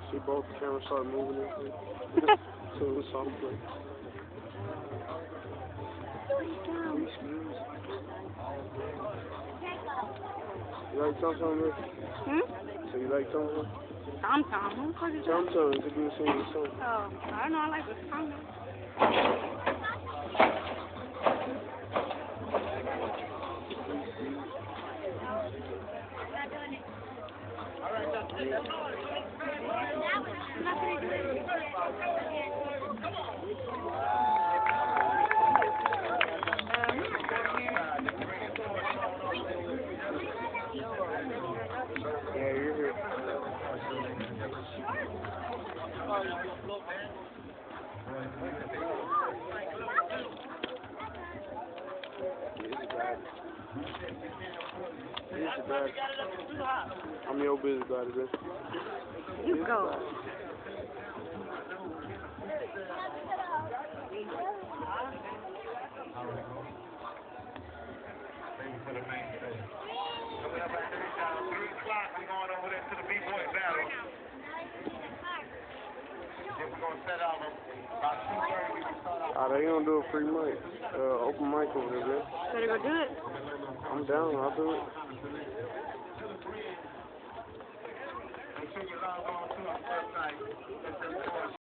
See both cameras start moving and shit. So it's all good. You like Tom Tom, Rick? Hmm? So you like Tom Tom? Tom Tom. Who the fuck is Tom that? Tom, it's a good singing song. Oh, I don't know. I like the song. Yeah, you're here. I'm your business guy today. You go. For the main stage. Coming up at 3 o'clock, we're going over there to the B-Boy Battle. Then we're going to set out about 2:30. They gonna do a free mic, open mic over there, man. Better go do it. I'm down, I'll do it. Make sure you log on to our website.